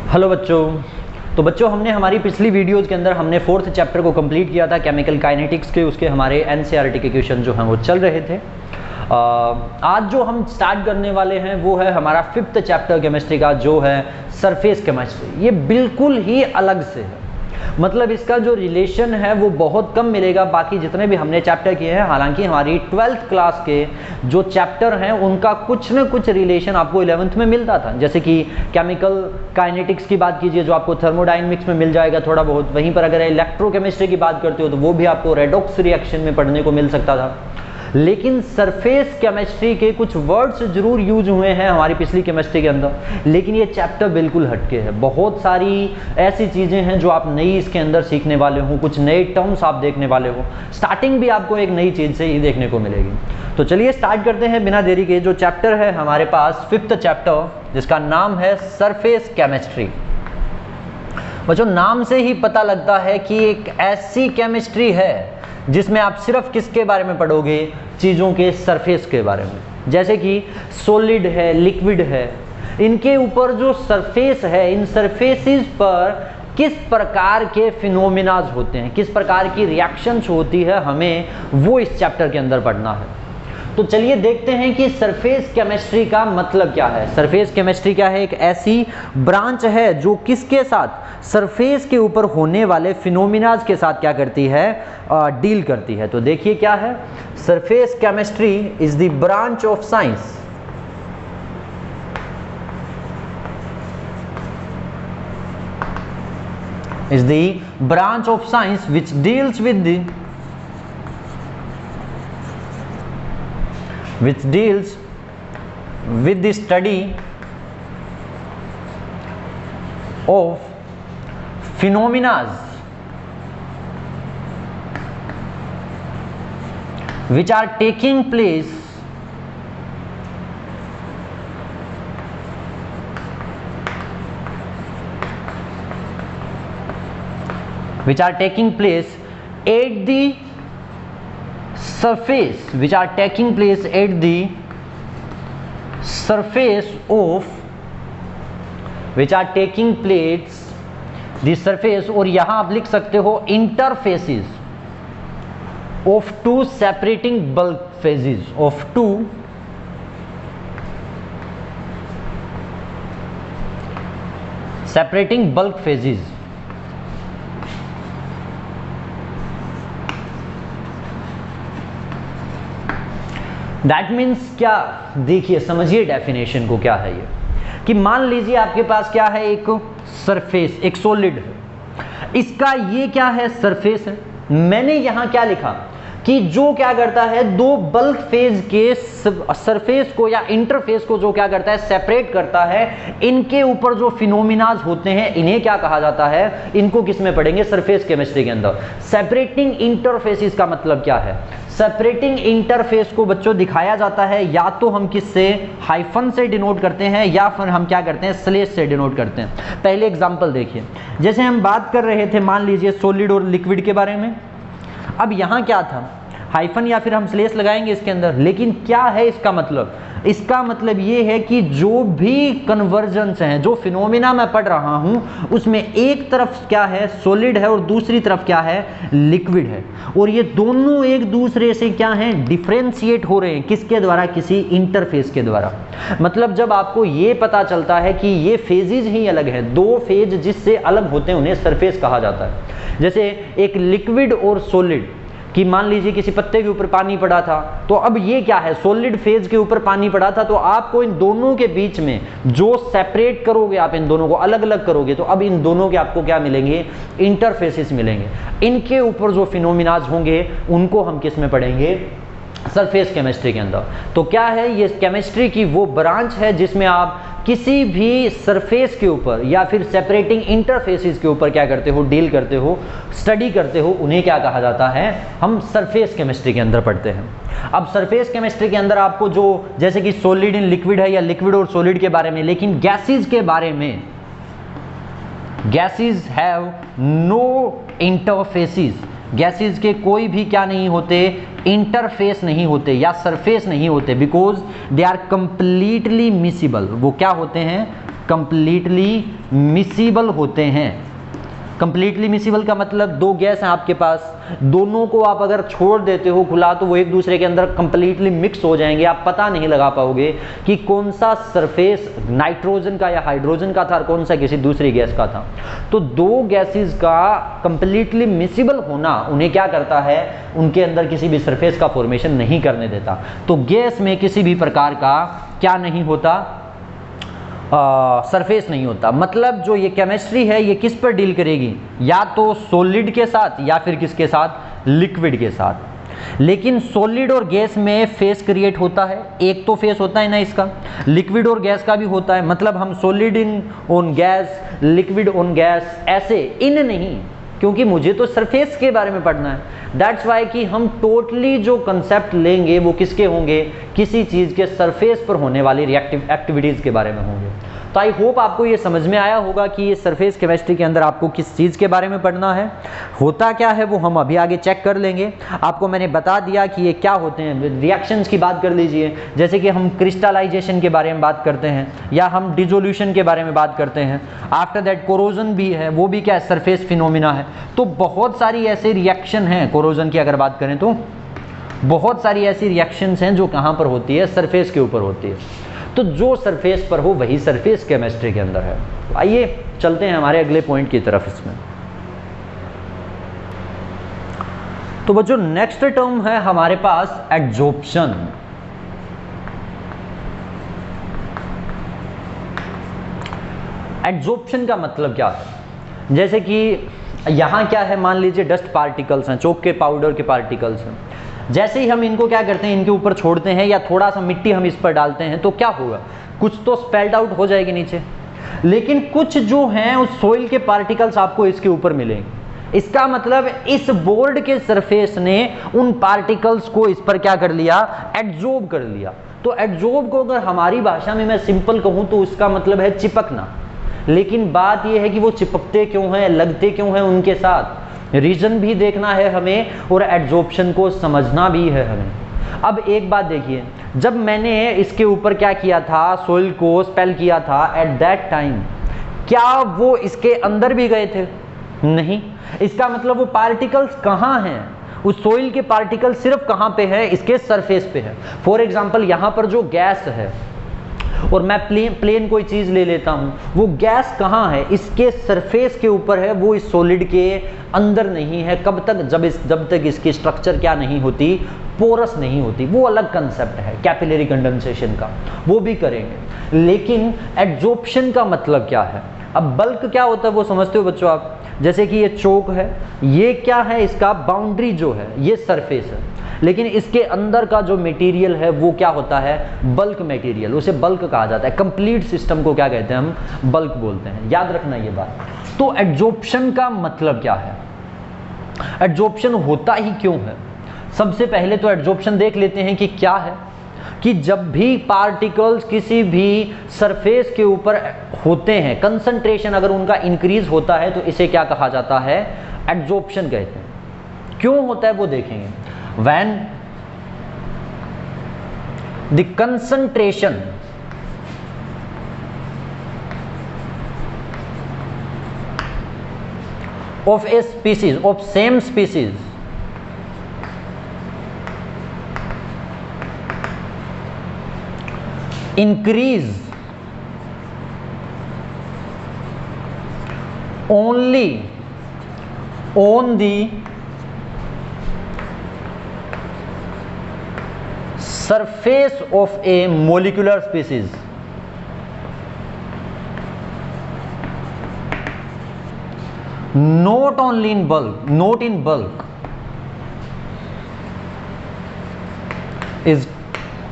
Hello बच्चों। तो बच्चों हमने हमारी पिछली वीडियोज़ के अंदर हमने 4th चैप्टर को कंप्लीट किया था केमिकल काइनेटिक्स के। उसके हमारे एनसीईआरटी के क्वेश्चन जो हैं वो चल रहे थे। आज जो हम स्टार्ट करने वाले हैं वो है हमारा 5th चैप्टर केमिस्ट्री का, जो है सरफेस केमिस्ट्री। ये बिल्कुल ही अलग से है, मतलब इसका जो रिलेशन है वो बहुत कम मिलेगा बाकी जितने भी हमने चैप्टर किए हैं। हालांकि हमारी 12th क्लास के जो चैप्टर हैं उनका कुछ न कुछ रिलेशन आपको 11th में मिलता था, जैसे कि केमिकल काइनेटिक्स की बात कीजिए जो आपको थर्मोडायनेमिक्स में मिल जाएगा थोड़ा बहुत। वहीं पर अगर इलेक्ट्रोकेमिस्ट्री की बात करते हो तो वो भी आपको रेडॉक्स रिएक्शन में पढ़ने को मिल सकता था। लेकिन सरफेस केमिस्ट्री के कुछ वर्ड्स जरूर यूज हुए हैं हमारी पिछली केमिस्ट्री के अंदर, लेकिन ये चैप्टर बिल्कुल हटके है। बहुत सारी ऐसी चीज़ें हैं जो आप नई इसके अंदर सीखने वाले हो, कुछ नए टर्म्स आप देखने वाले हो। स्टार्टिंग भी आपको एक नई चीज़ से ही देखने को मिलेगी। तो चलिए स्टार्ट करते हैं बिना देरी के। जो चैप्टर है हमारे पास 5th चैप्टर, जिसका नाम है सरफेस केमिस्ट्री। बच्चों नाम से ही पता लगता है कि एक ऐसी केमिस्ट्री है जिसमें आप सिर्फ किसके बारे में पढ़ोगे, चीज़ों के सरफेस के बारे में। जैसे कि सॉलिड है, लिक्विड है, इनके ऊपर जो सरफेस है, इन सरफेसेस पर किस प्रकार के फिनोमिनाज होते हैं, किस प्रकार की रिएक्शंस होती है, हमें वो इस चैप्टर के अंदर पढ़ना है। तो चलिए देखते हैं कि सरफेस केमिस्ट्री का मतलब क्या है। सरफेस केमिस्ट्री क्या है? एक ऐसी ब्रांच है जो किसके साथ, सरफेस के ऊपर होने वाले फिनोमिनाज के साथ क्या करती है, डील करती है। तो देखिए क्या है, surface chemistry is the branch of science which deals with the study of phenomena which are taking place at the surface, और यहां आप लिख सकते हो interfaces of two separating bulk phases, that means क्या, देखिए समझिए डेफिनेशन को क्या है ये। कि मान लीजिए आपके पास क्या है, एक सरफेस, एक सॉलिड है, इसका ये क्या है, सरफेस है। मैंने यहां क्या लिखा कि जो क्या करता है, दो बल्क फेज के सरफेस को या इंटरफेस को जो क्या करता है, सेपरेट करता है। इनके ऊपर जो फिनोमिनाज होते हैं इन्हें क्या कहा जाता है, इनको किस में पढ़ेंगे, सरफेस केमिस्ट्री के अंदर। सेपरेटिंग इंटरफेसेस का मतलब क्या है? सेपरेटिंग इंटरफेस को बच्चों दिखाया जाता है या तो हम किससे, हाइफन से डिनोट करते हैं, या फिर हम क्या करते हैं, स्लेश से डिनोट करते हैं। पहले एग्जांपल देखिए, जैसे हम बात कर रहे थे मान लीजिए सॉलिड और लिक्विड के बारे में। अब यहां क्या था, हाइफन या फिर हम स्लेश लगाएंगे इसके अंदर, लेकिन क्या है इसका मतलब? इसका मतलब ये है कि जो भी कन्वर्जेंस हैं, जो फिनोमिना मैं पढ़ रहा हूं, उसमें एक तरफ क्या है, सॉलिड है, और दूसरी तरफ क्या है, लिक्विड है। और ये दोनों एक दूसरे से क्या हैं, डिफरेंशिएट हो रहे हैं। किसके द्वारा? किसी इंटरफेस के द्वारा। मतलब जब आपको ये पता चलता है कि ये फेजेज ही अलग है, दो फेज जिससे अलग होते हैं उन्हें सरफेस कहा जाता है। जैसे एक लिक्विड और सॉलिड कि मान लीजिए किसी पत्ते के ऊपर पानी पड़ा था, तो अब ये क्या है, सॉलिड फेज के ऊपर पानी पड़ा था, तो आपको इन दोनों के बीच में जो सेपरेट करोगे, आप इन दोनों को अलग अलग करोगे, तो अब इन दोनों के आपको क्या मिलेंगे, इंटरफेसेस मिलेंगे। इनके ऊपर जो फिनोमिनाज होंगे उनको हम किस में पढ़ेंगे, सरफेस केमिस्ट्री के अंदर। तो क्या है, ये केमिस्ट्री की वो ब्रांच है जिसमें आप किसी भी सरफेस के ऊपर या फिर सेपरेटिंग इंटरफेसेस के ऊपर क्या करते हो, डील करते हो, स्टडी करते हो, उन्हें क्या कहा जाता है, हम सरफेस केमिस्ट्री के अंदर पढ़ते हैं। अब सरफेस केमिस्ट्री के अंदर आपको जो, जैसे कि सॉलिड इन लिक्विड है या लिक्विड और सॉलिड के बारे में, लेकिन गैसेज के बारे में, gases have no interfaces, gases के कोई भी क्या नहीं होते, इंटरफेस नहीं होते या सरफेस नहीं होते, because they are completely miscible. वो क्या होते हैं, कंप्लीटली मिसिबल होते हैं। कंप्लीटली मिसिबल का मतलब दो गैस हैं आपके पास, दोनों को आप अगर छोड़ देते हो खुला तो वो एक दूसरे के अंदर कंप्लीटली मिक्स हो जाएंगे, आप पता नहीं लगा पाओगे कि कौन सा सरफेस नाइट्रोजन का या हाइड्रोजन का था और कौन सा किसी दूसरी गैस का था। तो दो गैसेस का कंप्लीटली मिसिबल होना उन्हें क्या करता है, उनके अंदर किसी भी सरफेस का फॉर्मेशन नहीं करने देता। तो गैस में किसी भी प्रकार का क्या नहीं होता, सरफेस नहीं होता। मतलब जो ये केमिस्ट्री है ये किस पर डील करेगी, या तो सॉलिड के साथ या फिर किसके साथ, लिक्विड के साथ। लेकिन सॉलिड और गैस में फेस क्रिएट होता है, एक तो फेस होता है ना इसका, लिक्विड और गैस का भी होता है। मतलब हम solid in on gas, liquid on gas, ऐसे इन नहीं, क्योंकि मुझे तो सरफेस के बारे में पढ़ना है। दैट्स वाई कि हम टोटली जो कंसेप्ट लेंगे वो किसके होंगे, किसी चीज़ के सरफेस पर होने वाली रिएक्टिव एक्टिविटीज़ के बारे में होंगे। तो आई होप आपको ये समझ में आया होगा कि ये सरफेस केमिस्ट्री के अंदर आपको किस चीज़ के बारे में पढ़ना है, होता क्या है वो हम अभी आगे चेक कर लेंगे। आपको मैंने बता दिया कि ये क्या होते हैं। रिएक्शंस की बात कर लीजिए, जैसे कि हम क्रिस्टलाइजेशन के बारे में बात करते हैं या हम डिसोल्यूशन के बारे में बात करते हैं। आफ्टर दैट कोरोजन भी है, वो भी क्या है, सरफेस फिनोमिना है। तो बहुत सारी ऐसे रिएक्शन हैं, कोरोजन की अगर बात करें तो बहुत सारी ऐसी रिएक्शंस हैं जो कहाँ पर होती है, सरफेस के ऊपर होती है। तो जो सरफेस पर हो वही सरफेस केमिस्ट्री के अंदर है। आइए चलते हैं हमारे अगले पॉइंट की तरफ इसमें। तो वो जो नेक्स्ट टर्म है हमारे पास एडजॉर्प्शन। एडजॉर्प्शन का मतलब क्या है, जैसे कि यहां क्या है, मान लीजिए डस्ट पार्टिकल्स हैं, चौक के पाउडर के पार्टिकल्स हैं। जैसे ही हम इनको क्या करते हैं, इनके ऊपर छोड़ते हैं या थोड़ा सा मिट्टी हम इस पर डालते हैं तो क्या होगा, कुछ तो स्पेल्ड आउट हो जाएगी नीचे, लेकिन कुछ जो हैं उस सोइल के पार्टिकल्स आपको इसके ऊपर मिलेंगे। इसका मतलब इस बोर्ड के सरफेस ने उन पार्टिकल्स को इस पर क्या कर लिया, एडजॉर्ब कर लिया। तो एडजॉर्ब को अगर हमारी भाषा में मैं सिंपल कहूं तो इसका मतलब है चिपकना। लेकिन बात यह है कि वो चिपकते क्यों हैं, लगते क्यों हैं उनके साथ, रीजन भी देखना है हमें और एडजॉर्प्शन को समझना भी है हमें। अब एक बात देखिए, जब मैंने इसके ऊपर क्या किया था, सोइल को स्पेल किया था, एट दैट टाइम क्या वो इसके अंदर भी गए थे, नहीं। इसका मतलब वो पार्टिकल्स कहाँ हैं, उस सोइल के पार्टिकल सिर्फ कहाँ पे है, इसके सरफेस पे है। फॉर एग्जाम्पल यहाँ पर जो गैस है और मैं प्लेन कोई चीज ले लेता हूं, वो गैस कहाँ है, इसके सरफेस के ऊपर है, वो इस सॉलिड के अंदर नहीं है। कब तक, जब तक इसकी स्ट्रक्चर क्या नहीं होती, पोरस नहीं होती। वो अलग कंसेप्ट है कैपिलरी कंडेंसेशन का, वो भी करेंगे। लेकिन एडजॉर्प्शन का मतलब क्या है, अब बल्क क्या होता है वो समझते हो बच्चों आप। जैसे कि ये चोक है, ये क्या है, इसका बाउंड्री जो है ये सरफेस है, लेकिन इसके अंदर का जो मटेरियल है वो क्या होता है, बल्क मटेरियल, उसे बल्क कहा जाता है। कंप्लीट सिस्टम को क्या कहते हैं, हम बल्क बोलते हैं, याद रखना ये बात। तो एडजॉर्प्शन का मतलब क्या है, एडजॉर्प्शन होता ही क्यों है। सबसे पहले तो एडजॉर्प्शन देख लेते हैं कि क्या है, कि जब भी पार्टिकल्स किसी भी सरफेस के ऊपर होते हैं, कंसंट्रेशन अगर उनका इंक्रीज होता है तो इसे क्या कहा जाता है, एडजॉर्प्शन कहते हैं। क्यों होता है वो देखेंगे। When the concentration of a species, of same species, increase only on the surface of a molecular species, not only in bulk, not in bulk, is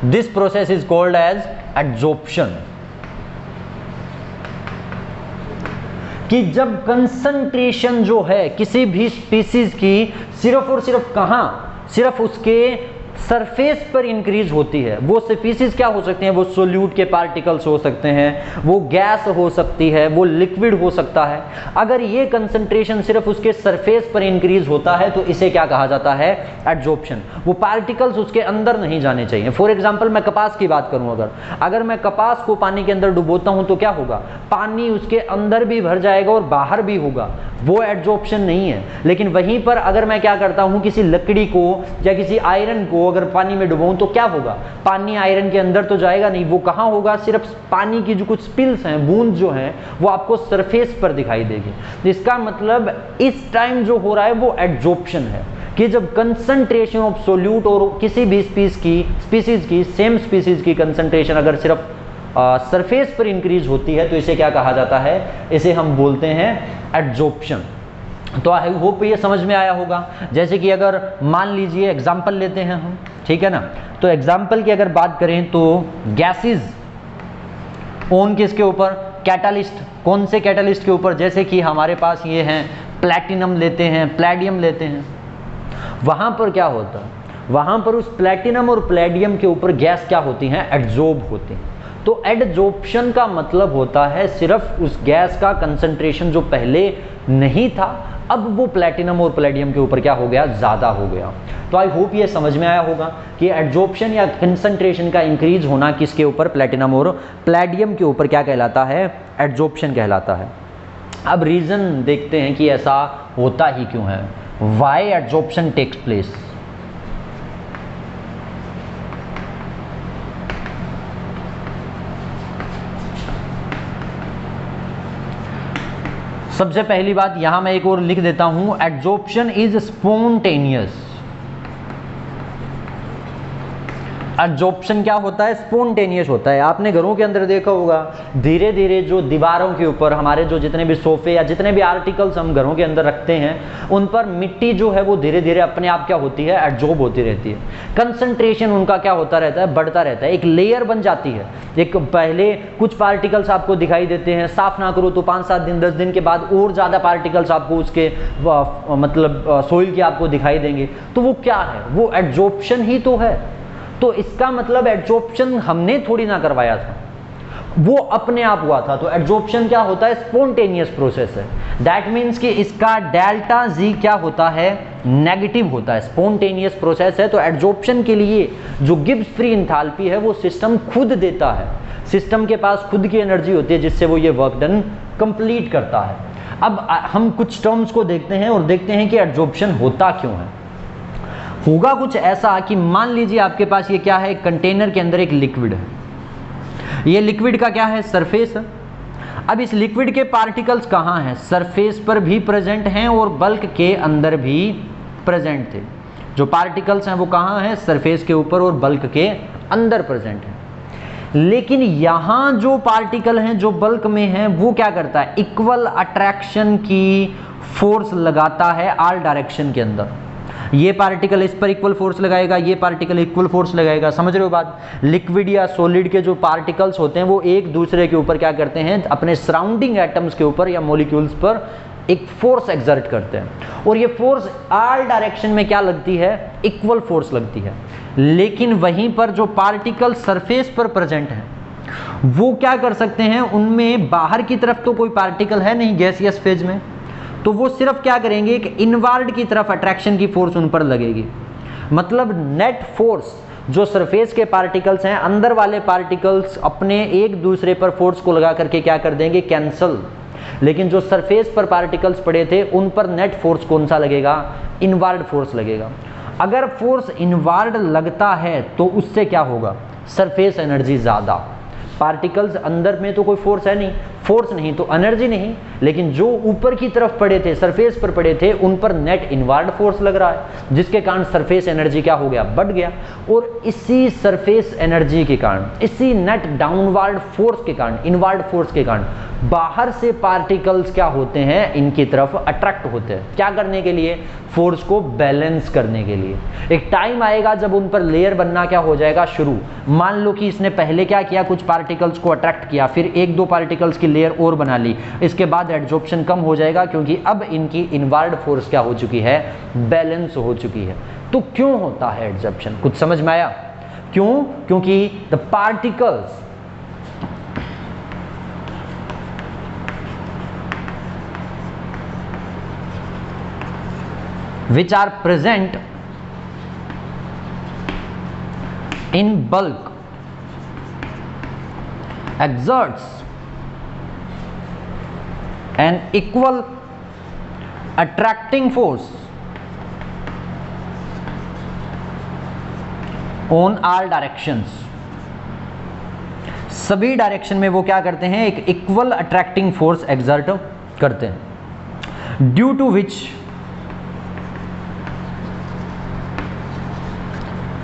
this process is called as adsorption। कि जब concentration जो है किसी भी species की सिर्फ और सिर्फ कहां, सिर्फ उसके सरफेस पर इंक्रीज होती है। वो स्पीसीज क्या हो सकते हैं, वो सोल्यूट के पार्टिकल्स हो सकते हैं, वो गैस हो सकती है, वो लिक्विड हो सकता है। अगर ये कंसंट्रेशन सिर्फ उसके सरफेस पर इंक्रीज होता है तो इसे क्या कहा जाता है, एडजॉर्प्शन। वो पार्टिकल्स उसके अंदर नहीं जाने चाहिए। फॉर एग्जांपल मैं कपास की बात करूं, अगर मैं कपास को पानी के अंदर डुबोता हूं तो क्या होगा, पानी उसके अंदर भी भर जाएगा और बाहर भी होगा, वो एडजॉर्प्शन नहीं है। लेकिन वहीं पर अगर मैं क्या करता हूं, किसी लकड़ी को या किसी आयरन को अगर पानी में डुबाऊं तो क्या होगा, पानी आयरन के अंदर तो जाएगा नहीं, वो कहां होगा, सिर्फ पानी की जो कुछ स्पिल्स हैं, बूंद जो हैं, वो आपको सरफेस पर दिखाई देगी। इसका मतलब इस टाइम जो हो रहा है वो एडजॉर्प्शन है, कि जब कंसंट्रेशन ऑफ सोल्यूट और किसी भी स्पीसीज की सेम स्पीसीज की कंसंट्रेशन अगर सिर्फ सरफेस पर इंक्रीज होती है तो इसे क्या कहा जाता है, इसे हम बोलते हैं एडजॉर्प्शन। तो आई होप ये समझ में आया होगा। जैसे कि अगर मान लीजिए एग्जांपल लेते हैं हम, ठीक है ना, तो एग्जांपल की अगर बात करें तो गैसेस ऑन किसके ऊपर, कैटालिस्ट, कौन से कैटालिस्ट के ऊपर, जैसे कि हमारे पास ये हैं प्लैटिनम लेते हैं, प्लैडियम लेते हैं, वहां पर क्या होता है, वहां पर उस प्लैटिनम और प्लैडियम के ऊपर गैस क्या होती हैं, एडजॉर्ब होती हैं। तो एडजॉर्प्शन का मतलब होता है सिर्फ उस गैस का कंसंट्रेशन जो पहले नहीं था, अब वो प्लैटिनम और प्लैडियम के ऊपर क्या हो गया, ज़्यादा हो गया। तो आई होप ये समझ में आया होगा कि एडजॉर्प्शन या कंसंट्रेशन का इंक्रीज होना किसके ऊपर, प्लैटिनम और प्लैडियम के ऊपर क्या कहलाता है, एडजॉर्प्शन कहलाता है। अब रीज़न देखते हैं कि ऐसा होता ही क्यों है, वाई एडजॉर्प्शन टेक्स प्लेस। सबसे पहली बात यहां मैं एक और लिख देता हूं, एडजॉर्प्शन इज स्पॉन्टेनियस। एडजॉर्प्शन क्या होता है, स्पॉन्टेनियस होता है। आपने घरों के अंदर देखा होगा, धीरे धीरे जो दीवारों के ऊपर हमारे जो जितने भी सोफे या जितने भी आर्टिकल्स हम घरों के अंदर रखते हैं, उन पर मिट्टी जो है वो धीरे धीरे अपने आप क्या होती है, एडजॉर्ब होती रहती है। कंसंट्रेशन उनका क्या होता रहता है, बढ़ता रहता है, एक लेयर बन जाती है। एक पहले कुछ पार्टिकल्स आपको दिखाई देते हैं, साफ ना करो तो 5-7 दिन 10 दिन के बाद और ज़्यादा पार्टिकल्स आपको उसके मतलब सॉइल के आपको दिखाई देंगे। तो वो क्या है, वो एडजॉर्प्शन ही तो है। तो इसका मतलब एडजॉर्प्शन हमने थोड़ी ना करवाया था, वो अपने आप हुआ था। तो एडजॉर्प्शन क्या होता है, स्पॉन्टेनियस प्रोसेस है। दैट मीन्स कि इसका डेल्टा जी क्या होता है, नेगेटिव होता है। स्पॉन्टेनियस प्रोसेस है तो एडजॉर्प्शन के लिए जो गिब्स फ्री एंथैल्पी है वो सिस्टम खुद देता है। सिस्टम के पास खुद की एनर्जी होती है जिससे वो ये वर्क डन कंप्लीट करता है। अब हम कुछ टर्म्स को देखते हैं और देखते हैं कि एडजॉर्प्शन होता क्यों है। होगा कुछ ऐसा कि मान लीजिए आपके पास ये क्या है, कंटेनर के अंदर एक लिक्विड है। ये लिक्विड का क्या है, सरफेस है। अब इस लिक्विड के पार्टिकल्स कहाँ हैं, सरफेस पर भी प्रेजेंट हैं और बल्क के अंदर भी प्रेजेंट थे। जो पार्टिकल्स हैं वो कहाँ हैं, सरफेस के ऊपर और बल्क के अंदर प्रेजेंट हैं। लेकिन यहाँ जो पार्टिकल हैं जो बल्क में हैं वो क्या करता है, इक्वल अट्रैक्शन की फोर्स लगाता है ऑल डायरेक्शन के अंदर। ये पार्टिकल इस पर इक्वल फोर्स लगाएगा, ये पार्टिकल इक्वल फोर्स लगाएगा। समझ रहे हो बात। लिक्विड या सॉलिड के जो पार्टिकल्स होते हैं वो एक दूसरे के ऊपर क्या करते हैं, अपने सराउंडिंग एटम्स के ऊपर या मॉलिक्यूल्स पर एक फोर्स एक्सर्ट करते हैं और ये फोर्स ऑल डायरेक्शन में क्या लगती है, इक्वल फोर्स लगती है। लेकिन वहीं पर जो पार्टिकल सरफेस पर प्रेजेंट हैं वो क्या कर सकते हैं, उनमें बाहर की तरफ तो कोई पार्टिकल है नहीं गैसियस फेज में, तो वो सिर्फ क्या करेंगे, एक इनवार्ड की तरफ अट्रैक्शन की फोर्स उन पर लगेगी। मतलब नेट फोर्स जो सरफेस के पार्टिकल्स हैं, अंदर वाले पार्टिकल्स अपने एक दूसरे पर फोर्स को लगा करके क्या कर देंगे, कैंसल। लेकिन जो सरफेस पर पार्टिकल्स पड़े थे उन पर नेट फोर्स कौन सा लगेगा, इनवार्ड फोर्स लगेगा। अगर फोर्स इनवार्ड लगता है तो उससे क्या होगा, सरफेस एनर्जी ज़्यादा। पार्टिकल्स अंदर में तो कोई फोर्स है नहीं, फोर्स नहीं तो एनर्जी नहीं, लेकिन जो ऊपर की तरफ पड़े थे, सरफेस पर पड़े थे, उन पर नेट इनवार्ड फोर्स लग रहा है, जिसके कारण सरफेस एनर्जी क्या हो गया, बढ़ गया। और इसी सरफेस एनर्जी के कारण, इसी नेट डाउनवार्ड फोर्स के कारण, इनवार्ड फोर्स के कारण बाहर से पार्टिकल्स क्या होते हैं, इनकी तरफ अट्रैक्ट होते हैं। क्या करने के लिए, फोर्स को बैलेंस करने के लिए। एक टाइम आएगा जब उन पर लेयर बनना क्या हो जाएगा, शुरू। मान लो कि इसने पहले क्या किया, कुछ पार्टिकल्स को अट्रैक्ट किया, फिर 1-2 पार्टिकल्स की लेयर और बना ली, इसके बाद एडजॉर्प्शन कम हो जाएगा क्योंकि अब इनकी इनवार्ड फोर्स क्या हो चुकी है, बैलेंस हो चुकी है। तो क्यों होता है एडजॉर्प्शन, कुछ समझ में आया क्यों? क्योंकि the particles which are present in bulk exerts an equal attracting force on all directions. सभी डायरेक्शन में वो क्या करते हैं, एक इक्वल अट्रैक्टिंग फोर्स एक्सर्ट करते हैं, due to which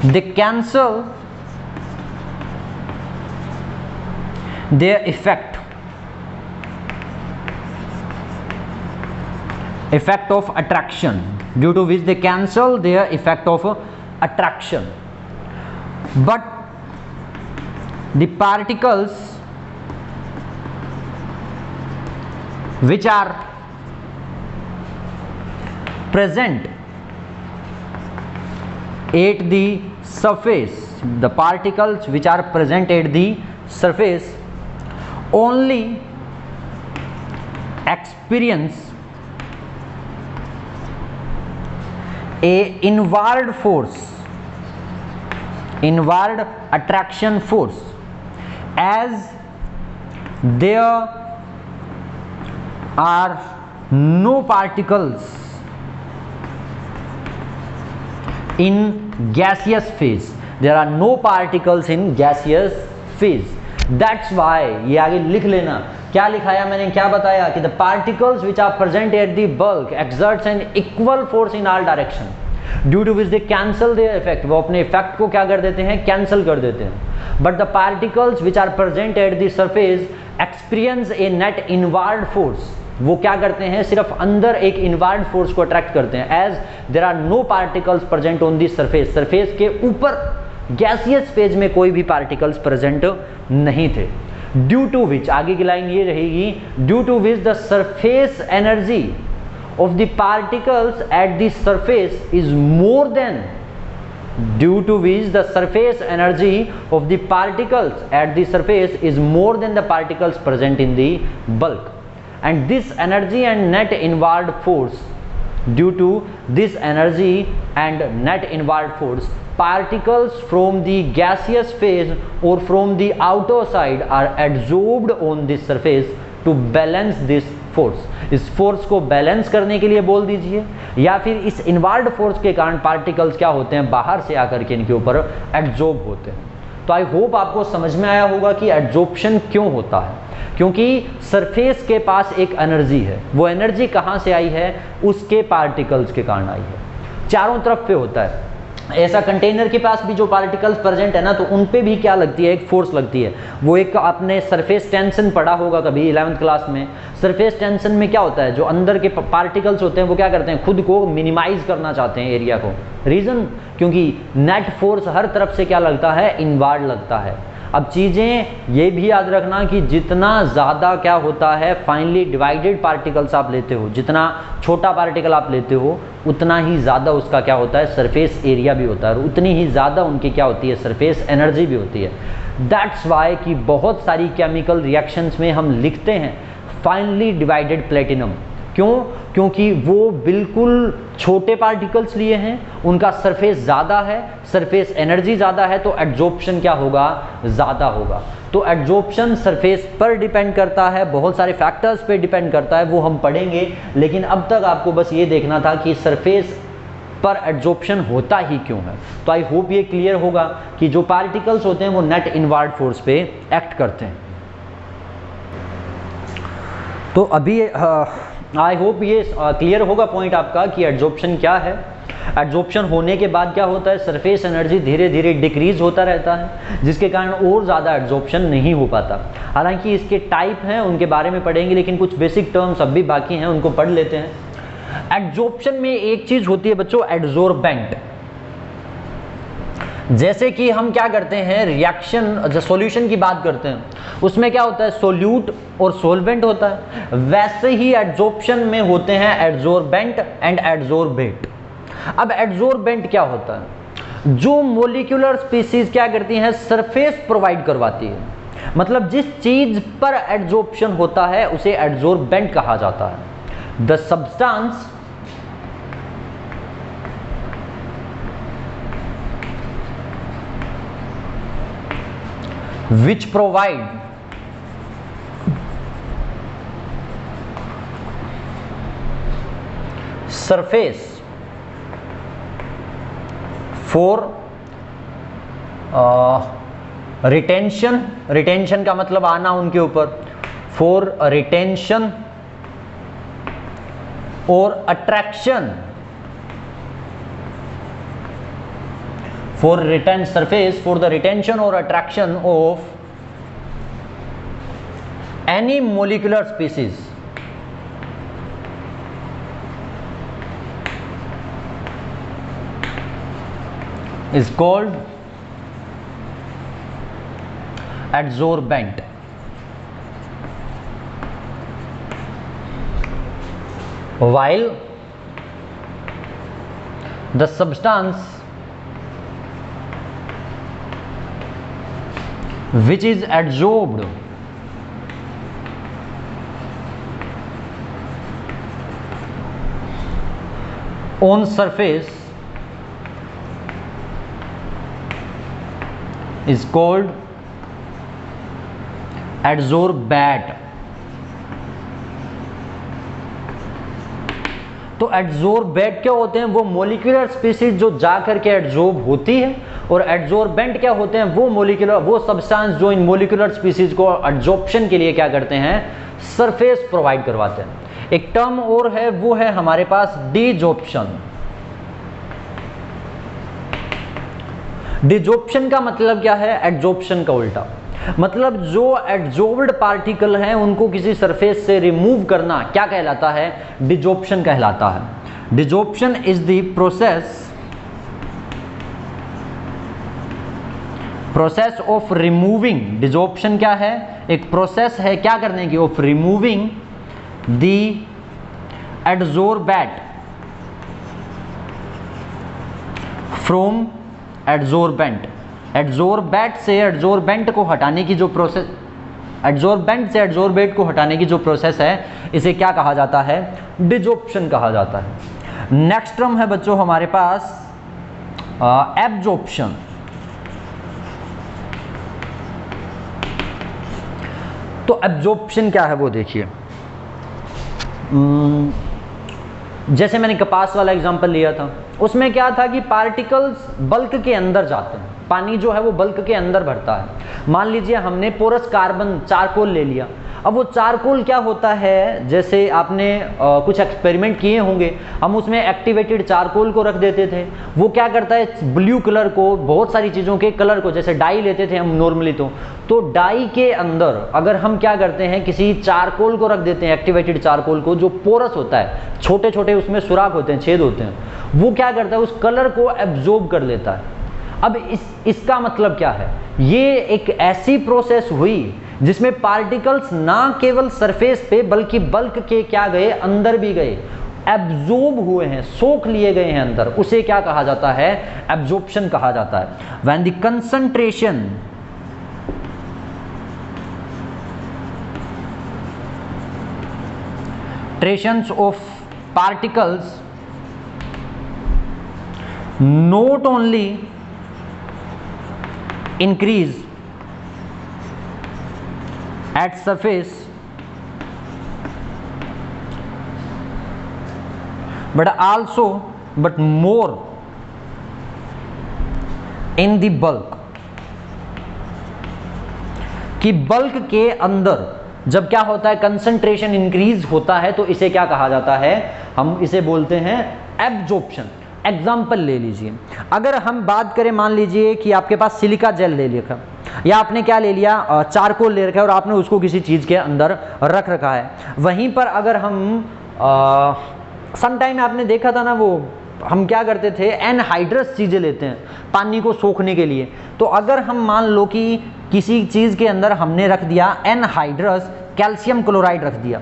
they cancel their effect of attraction, due to which they cancel their effect of attraction. But the particles which are present at the surface, the particles which are present at the surface only experience a inward force, inward attraction force, as there are no particles in gaseous phase, there are no particles in gaseous phase. That's why, ये आगे लिख लेना, क्या लिखाया मैंने, क्या बताया कि the particles which are present at the bulk exerts an equal force in all direction, due to which they cancel their effect, वो अपने इफेक्ट को क्या कर देते हैं, कैंसिल कर देते हैं. But the particles which are present at the surface experience a net inward force, वो क्या करते हैं, सिर्फ अंदर एक इनवर्ड फोर्स को अट्रैक्ट करते हैं. As there are no particles present on the surface, surface के ऊपर गैसियस फेज में कोई भी पार्टिकल्स प्रेजेंट नहीं थे. ड्यू टू विच, आगे की लाइन ये रहेगी, due to which the surface energy of the particles at the surface is more than, due to which the surface energy of the particles at the surface is more than the particles present in the bulk. And this energy and net inward force, due to this energy and net inward force, particles from the gaseous phase or from the outer side are adsorbed on this surface to balance this force. इस force को balance करने के लिए बोल दीजिए, या फिर इस इनवर्ड फोर्स के कारण पार्टिकल्स क्या होते हैं, बाहर से आकर के इनके ऊपर एड्जॉर्ब होते हैं. तो आई होप आपको समझ में आया होगा कि एड्जॉर्प्शन क्यों होता है, क्योंकि सरफेस के पास एक एनर्जी है, वो एनर्जी कहाँ से आई है, उसके पार्टिकल्स के कारण आई है, चारों तरफ पे होता है. ऐसा कंटेनर के पास भी जो पार्टिकल्स प्रेजेंट है ना, तो उन पे भी क्या लगती है, एक फोर्स लगती है. वो एक आपने सरफेस टेंशन पढ़ा होगा कभी 11th क्लास में. सरफेस टेंशन में क्या होता है, जो अंदर के पार्टिकल्स होते हैं वो क्या करते हैं, खुद को मिनिमाइज करना चाहते हैं एरिया को. रीजन, क्योंकि नेट फोर्स हर तरफ से क्या लगता है, इनवर्ड लगता है. अब चीज़ें ये भी याद रखना कि जितना ज़्यादा क्या होता है, फाइनली डिवाइडेड पार्टिकल्स आप लेते हो, जितना छोटा पार्टिकल आप लेते हो उतना ही ज़्यादा उसका क्या होता है, सरफेस एरिया भी होता है, और उतनी ही ज़्यादा उनकी क्या होती है, सरफेस एनर्जी भी होती है. दैट्स वाई कि बहुत सारी केमिकल रिएक्शंस में हम लिखते हैं फाइनली डिवाइडेड प्लेटिनम. क्यों? क्योंकि वो बिल्कुल छोटे पार्टिकल्स लिए हैं, उनका सरफेस ज़्यादा है, सरफेस एनर्जी ज़्यादा है, तो एड्जॉर्प्शन क्या होगा, ज़्यादा होगा. तो एड्जॉर्प्शन सरफेस पर डिपेंड करता है, बहुत सारे फैक्टर्स पे डिपेंड करता है, वो हम पढ़ेंगे. लेकिन अब तक आपको बस ये देखना था कि सरफेस पर एड्जॉर्प्शन होता ही क्यों है. तो आई होप ये क्लियर होगा कि जो पार्टिकल्स होते हैं वो नेट इनवर्ड फोर्स पे एक्ट करते हैं. तो अभी आई होप ये क्लियर होगा पॉइंट आपका कि एड्जॉर्प्शन क्या है. एड्जॉर्प्शन होने के बाद क्या होता है, सरफेस एनर्जी धीरे धीरे डिक्रीज होता रहता है, जिसके कारण और ज़्यादा एड्जॉर्प्शन नहीं हो पाता. हालांकि इसके टाइप हैं, उनके बारे में पढ़ेंगे, लेकिन कुछ बेसिक टर्म्स अब भी बाकी हैं, उनको पढ़ लेते हैं. एड्जॉर्प्शन में एक चीज़ होती है बच्चों, एड्जॉर्बेंट. जैसे कि हम क्या करते हैं, रिएक्शन सॉल्यूशन की बात करते हैं, उसमें क्या होता है, सोल्यूट और सोलवेंट होता है. वैसे ही एड्जॉर्प्शन में होते हैं एड्जॉर्बेंट एंड एड्जॉर्बेट. अब एड्जॉर्बेंट क्या होता है, जो मोलिकुलर स्पीसीज क्या करती हैं, सरफेस प्रोवाइड करवाती है. मतलब जिस चीज पर एड्जॉर्प्शन होता है उसे एड्जॉर्बेंट कहा जाता है. The substance which provide surface for retention, retention का मतलब आना उनके ऊपर, फॉर रिटेंशन और attraction, for retain surface for the retention और attraction of any molecular species is called adsorbent. While the substance which is adsorbed on surface is called adsorbate. तो एड्सोर्बेट क्या होते हैं? वो मोलिकुलर स्पीसीज जो जा करके एड्सॉर्ब होती है, और एड्सोर्बेंट क्या होते हैं? वो मोलिकुलर, वो सब्सटेंस जो इन मोलिकुलर स्पीसीज को एड्सॉर्प्शन के लिए क्या करते हैं? सरफेस प्रोवाइड करवाते हैं। एक टर्म और है, वो है हमारे पास डिजॉर्प्शन। डिजॉर्प्शन का मतलब क्या है? एड्सॉर्प्शन का उल्टा। मतलब जो एड्सॉर्ब्ड पार्टिकल हैं उनको किसी सरफेस से रिमूव करना क्या कहलाता है? डिजॉर्प्शन कहलाता है। Desorption is the process of removing. Desorption क्या है? एक प्रोसेस है क्या करने की? Of removing the adsorbate from adsorbent. Adsorbate से एड्सोर्बेंट को हटाने की जो प्रोसेस, एड्सोर्बेंट से एड्सोर्बेट को हटाने की जो प्रोसेस है, इसे क्या कहा जाता है? डिजॉर्प्शन कहा जाता है। नेक्स्ट टर्म है बच्चों हमारे पास एब्जॉर्प्शन। तो एब्जॉर्प्शन क्या है वो देखिए। जैसे मैंने कपास वाला एग्जांपल लिया था, उसमें क्या था कि पार्टिकल्स बल्क के अंदर जाते हैं, पानी जो है वो बल्क के अंदर भरता है। मान लीजिए हमने पोरस कार्बन चारकोल ले लिया। अब वो चारकोल क्या होता है, जैसे आपने कुछ एक्सपेरिमेंट किए होंगे, हम उसमें एक्टिवेटेड चारकोल को रख देते थे। वो क्या करता है? ब्लू कलर को, बहुत सारी चीज़ों के कलर को, जैसे डाई लेते थे हम नॉर्मली, तो डाई के अंदर अगर हम क्या करते हैं, किसी चारकोल को रख देते हैं, एक्टिवेटेड चारकोल को, जो पोरस होता है, छोटे छोटे उसमें सुराख होते हैं, छेद होते हैं, वो क्या करता है? उस कलर को एब्जॉर्ब कर लेता है। अब इसका मतलब क्या है? ये एक ऐसी प्रोसेस हुई जिसमें पार्टिकल्स ना केवल सरफेस पे बल्कि बल्क के क्या गए? अंदर भी गए, एब्जॉर्ब हुए हैं, सोख लिए गए हैं अंदर। उसे क्या कहा जाता है? एब्जॉर्प्शन कहा जाता है। When the concentration of particles not only increase at surface but more in the bulk। कि बल्क के अंदर जब क्या होता है? कंसंट्रेशन इंक्रीज होता है, तो इसे क्या कहा जाता है? हम इसे बोलते हैं एब्जॉर्प्शन। एग्जाम्पल ले लीजिए, अगर हम बात करें, मान लीजिए कि आपके पास सिलिका जेल ले लिया, या आपने क्या ले लिया? चारकोल ले रखा है और आपने उसको किसी चीज़ के अंदर रख रखा है। वहीं पर अगर हम सम टाइम आपने देखा था ना, वो हम क्या करते थे? एनहाइड्रस चीज़ें लेते हैं पानी को सोखने के लिए। तो अगर हम मान लो कि किसी चीज़ के अंदर हमने रख दिया एनहाइड्रस कैल्शियम क्लोराइड रख दिया,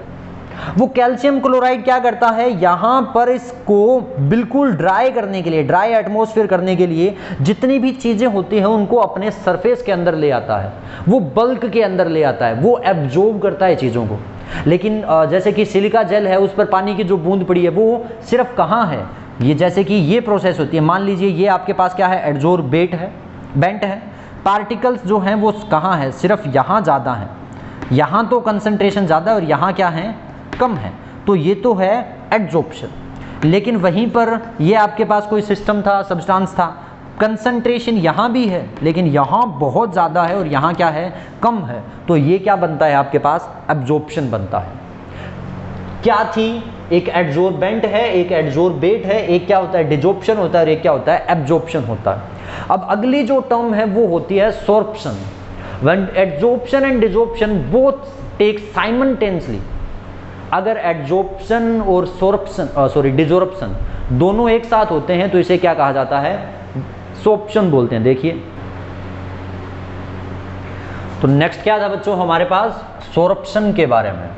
वो कैल्शियम क्लोराइड क्या करता है? यहाँ पर इसको बिल्कुल ड्राई करने के लिए, ड्राई एटमॉस्फेयर करने के लिए जितनी भी चीज़ें होती हैं उनको अपने सरफेस के अंदर ले आता है, वो बल्क के अंदर ले आता है, वो एब्जॉर्ब करता है चीज़ों को। लेकिन जैसे कि सिलिका जेल है, उस पर पानी की जो बूंद पड़ी है वो सिर्फ कहाँ है? ये जैसे कि ये प्रोसेस होती है, मान लीजिए ये आपके पास क्या है? एड्सोर्बेट है, बेंट है। पार्टिकल्स जो हैं वो कहाँ है? सिर्फ यहाँ ज़्यादा है, यहाँ तो कंसंट्रेशन ज़्यादा है और यहाँ क्या है? कम है। तो ये तो है एड्सॉर्प्शन। लेकिन वहीं पर ये आपके पास कोई सिस्टम था, सब्सटेंस था, कंसंट्रेशन यहाँ भी है लेकिन यहाँ बहुत ज़्यादा है और यहाँ क्या है, कम है, तो ये क्या बनता है आपके पास, एब्जॉर्प्शन बनता है। क्या थी, एक एड्जॉर्बेंट है, एक एड्जॉर्बेट है, एक क्या होता है, डिजॉर्प्शन होता है और एक क्या होता है, एब्जॉर्प्शन होता है। अब अगली जो टर्म है वो होती है sorption. When adsorption and desorption both take simultaneously, अगर एड्जॉर्प्शन और डिजॉर्प्शन दोनों एक साथ होते हैं तो इसे क्या कहा जाता है, सोर्प्शन बोलते हैं। देखिए तो नेक्स्ट क्या था बच्चों हमारे पास, सोर्प्शन के बारे में।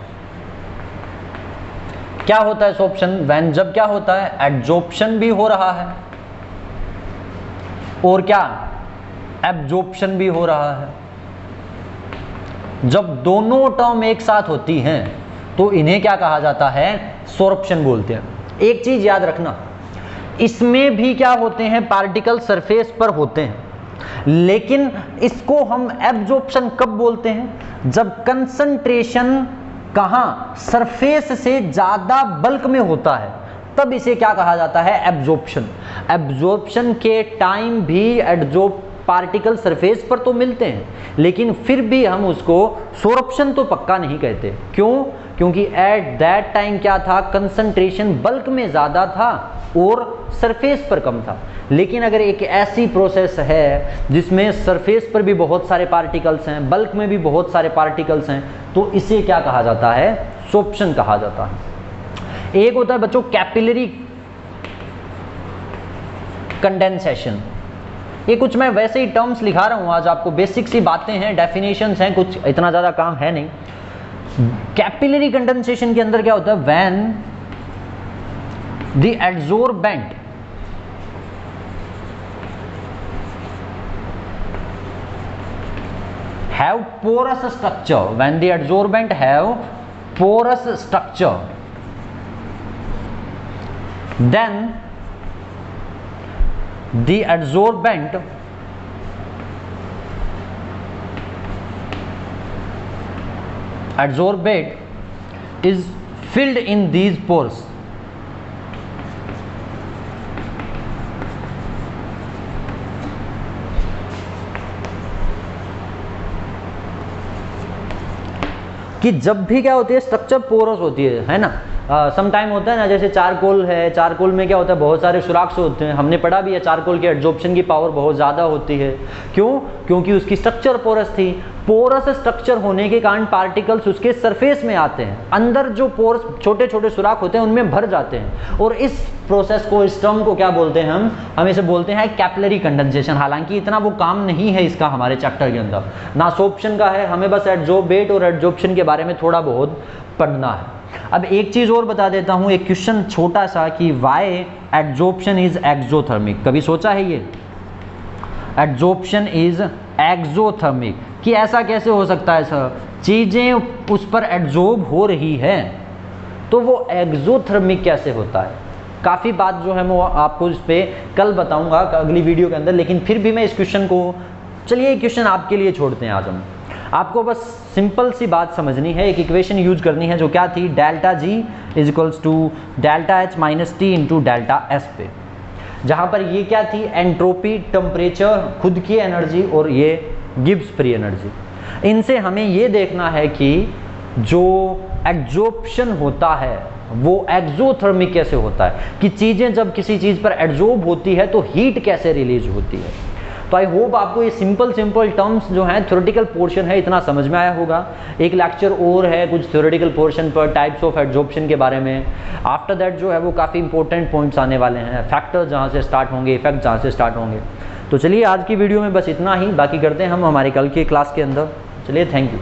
क्या होता है सोर्प्शन, व्हेन जब क्या होता है, एड्जॉर्प्शन भी हो रहा है और क्या, एब्जॉर्प्शन भी हो रहा है। जब दोनों टर्म एक साथ होती हैं तो इन्हें क्या कहा जाता है, सोर्प्शन बोलते हैं। एक चीज याद रखना, इसमें भी क्या होते हैं, पार्टिकल सरफेस पर होते हैं, लेकिन इसको हम एब्जॉर्प्शन कब बोलते हैं, जब कंसंट्रेशन कहां, सरफेस से ज्यादा बल्क में होता है, तब इसे क्या कहा जाता है, एब्जॉर्प्शन। एब्जॉर्प्शन के टाइम भी एड्जॉर्ब पार्टिकल सरफेस पर तो मिलते हैं, लेकिन फिर भी हम उसको सोर्प्शन तो पक्का नहीं कहते। क्यों, क्योंकि एट दैट टाइम क्या था, कंसंट्रेशन बल्क में ज़्यादा था और सरफेस पर कम था। लेकिन अगर एक ऐसी प्रोसेस है जिसमें सरफेस पर भी बहुत सारे पार्टिकल्स हैं, बल्क में भी बहुत सारे पार्टिकल्स हैं, तो इसे क्या कहा जाता है, सोर्प्शन कहा जाता है। एक होता है बच्चों कैपिलरी कंडेंसेशन। ये कुछ मैं वैसे ही टर्म्स लिखा रहा हूँ आज आपको, बेसिक सी बातें हैं, डेफिनेशंस हैं, कुछ इतना ज़्यादा काम है नहीं। कैपिलरी कंडेंसेशन के अंदर क्या होता है, when the adsorbent have porous structure, when the adsorbent have porous structure, then the adsorbent is filled in these pores. कि जब भी क्या होती है, स्ट्रक्चर पोरस होती है ना। सम टाइम होता है ना, जैसे चारकोल है, चारकोल में क्या होता है, बहुत सारे सुराख होते हैं, हमने पढ़ा भी है चारकोल की एड्जॉर्प्शन की पावर बहुत ज़्यादा होती है। क्यों, क्योंकि उसकी स्ट्रक्चर पोरस थी। पोरस स्ट्रक्चर होने के कारण पार्टिकल्स उसके सरफेस में आते हैं, अंदर जो पोरस छोटे छोटे सुराख होते हैं उनमें भर जाते हैं, और इस प्रोसेस को, इस टर्म को क्या बोलते हैं, हम इसे बोलते हैं कैपिलरी कंडेंसेशन। हालांकि इतना वो काम नहीं है इसका हमारे चैप्टर के अंदर, ना सोर्प्शन का है, हमें बस एड्जॉर्बेट और एड्जॉर्प्शन के बारे में थोड़ा बहुत पढ़ना है। अब एक चीज़ और बता देता हूँ, एक क्वेश्चन छोटा सा, कि वाई एड्जॉर्प्शन इज एक्सोथर्मिक। कभी सोचा है ये, एड्जॉर्प्शन इज एक्सोथर्मिक, कि ऐसा कैसे हो सकता है सर, चीज़ें उस पर एड्जॉर्ब हो रही है तो वो एक्सोथर्मिक कैसे होता है। काफ़ी बात जो है मैं आपको इस पर कल बताऊंगा अगली वीडियो के अंदर, लेकिन फिर भी मैं इस क्वेश्चन को, चलिए ये क्वेश्चन आपके लिए छोड़ते हैं आज हम। आपको बस सिंपल सी बात समझनी है, एक इक्वेशन यूज करनी है जो क्या थी, delta G is equals to delta H minus T into delta S पे, जहाँ पर ये क्या थी, एंट्रोपी, टेम्परेचर, खुद की एनर्जी और ये गिब्स फ्री एनर्जी। इनसे हमें ये देखना है कि जो एड्जॉर्प्शन होता है वो एक्सोथर्मिक कैसे होता है, कि चीज़ें जब किसी चीज़ पर एड्जॉर्ब होती है तो हीट कैसे रिलीज होती है। तो आई होप आपको ये सिंपल टर्म्स जो हैं, थ्योरेटिकल पोर्शन है, इतना समझ में आया होगा। एक लेक्चर और है कुछ थ्योरेटिकल पोर्शन पर, टाइप्स ऑफ एड्जॉर्प्शन के बारे में। आफ्टर दैट जो है वो काफ़ी इंपॉर्टेंट पॉइंट्स आने वाले हैं, फैक्टर्स जहाँ से स्टार्ट होंगे, इफेक्ट जहाँ से स्टार्ट होंगे। तो चलिए आज की वीडियो में बस इतना ही, बाकी करते हैं हम हमारी कल की क्लास के अंदर। चलिए, थैंक यू।